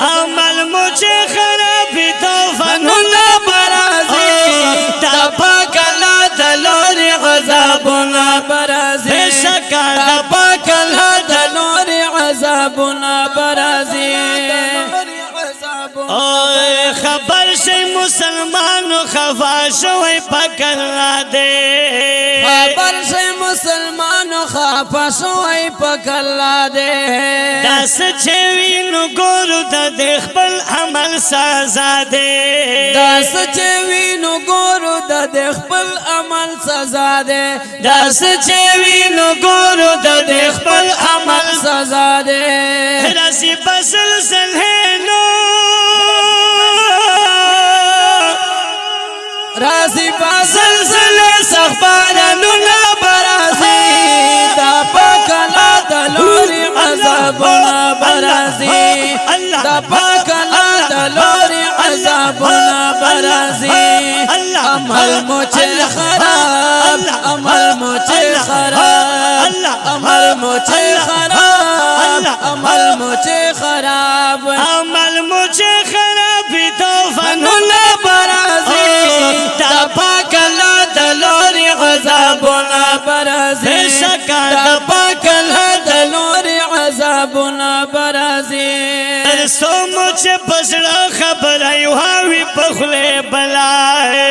عمل مجھے خرابی توفانونا برازی دا پاک اللہ دلور عذابنا برازی بے شکا دا پاک اللہ دلور عذابنا برازی اوہ خبر شئی مسلمانو خفا شوئی پکر دے خبر شئی مسلمانو خفا شوئی پکر دے داس چوینو گورو دا دیخ بل عمل سازا دے داس چوینو گورو دا دیخ بل عمل سازا دے داس چوینو گورو دا دیخ بل عمل سازا دے رسی بسلسل ہے نو رازی بسلسل سخبارنو نا برازی دا پاکلا دلوری عذابنا برازی دا پاکلا دلوری عذابنا برازی عمل مجھے خراب عمل مجھے خراب عمل مجھے خراب عمل مجھے خراب عمل مجھے خرابی توفانونا برازی دا پاک اللہ دلوری عذابنا برازی بے شکا دا پاک اللہ دلوری عذابنا برازی ترسو مجھے پسڑا خبر ایوہاوی پخلے بلائے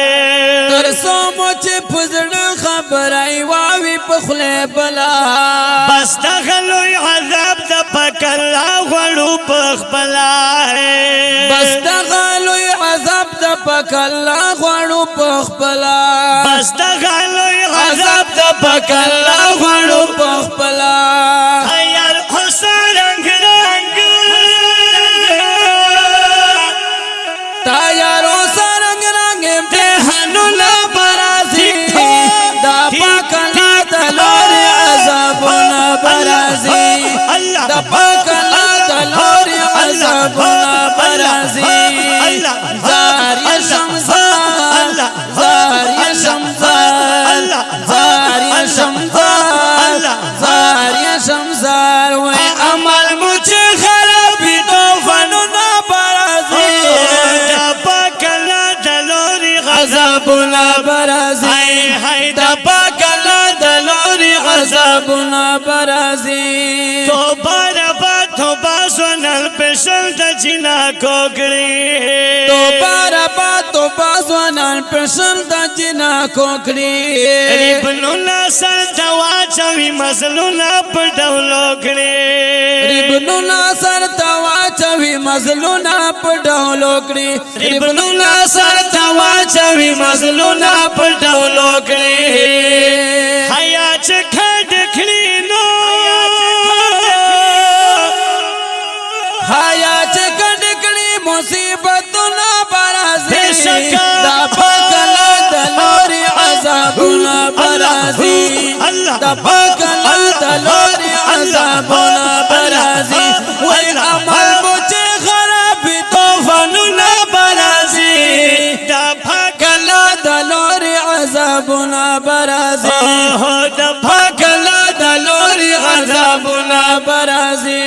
ترسو مجھے پسڑا خبر ایوہاوی پخلے بلائے بس دخلوی عذاب دا پاک اللہ غڑو پخ بلائے بس دخلوی عذاب دا پاک اللہ غڑو پخ بلائے بس دخلوی عذاب دا پاک اللہ غڑو پخ بلائے خیال حسن رنگ رنگ تایارو سرنگ رنگ امتحانونا برازی دا پاک اللہ دلور عذابنا برازی دا پاک اللہ دلور عذابنا برازی زار یا شمزار زار یا شمزار زار یا شمزار زار یا شمزار وی عمل مجھے خرابی توفانونا برازی دا پاک اللہ دلوری غذابنا برازی دا پاک اللہ دلوری عذابنا برازی توبہ ربا توبہ سونل پیشل دا جنا کوکڑی توبہ ربا توبہ سونل پیشل دا جنا کوکڑی ریبنو ناصر تواچوی مظلونا پڑھولو کڑی ریبنو ناصر تواچوی مظلونا پڑھولو کڑی ریبنو ناصر تواچوی مظلونا پڑھولو کڑی حیا چکھڑ کھڑینو حیا چکھڑ کھڑی مصیبتنا برازی دا پاک اللہ دلوری عذابنا برازی دا پاک اللہ دلوری عذابنا برازی وی عمل مجھے خرابی توفانونا برازی دا پاک اللہ دلوری عذابنا برازی دا پاک اللہ دلوری عذابنا برازی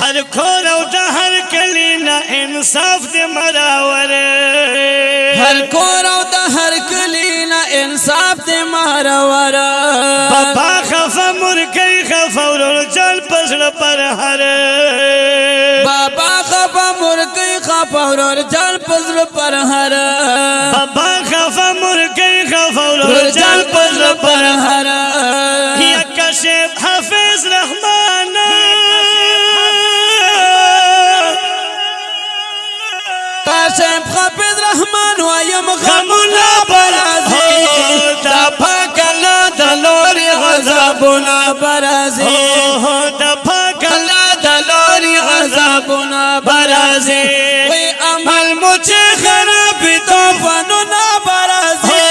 ہر کھورو دا ہر کلینا انصاف دے مراور ہر کورو دا ہر کلینا انصاف دے مراور بابا خفا مرکی خفا ورجال پسڑ پر ہر بابا خفا مرکی خفا ورجال پسڑ پر ہر بابا خفا مرکی خفا ورجال پسڑ پر ہر یا کشف حافظ رحمان کاشف حافظ رحمان ویم غمنا برازی دا پاک اللہ دلوری عذابنا برازی دا پاک اللہ دلوری عذابنا برازی وی عمل مجھے خرابی توفانونا برازی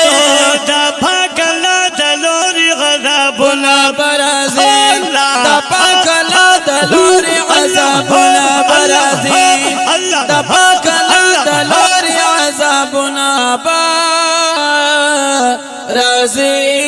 دا پاک اللہ دلوری غذابنا برازی دا پاک اللہ دلوری عذابنا برازی دا پاک اللہ دلوری عذابنا برازی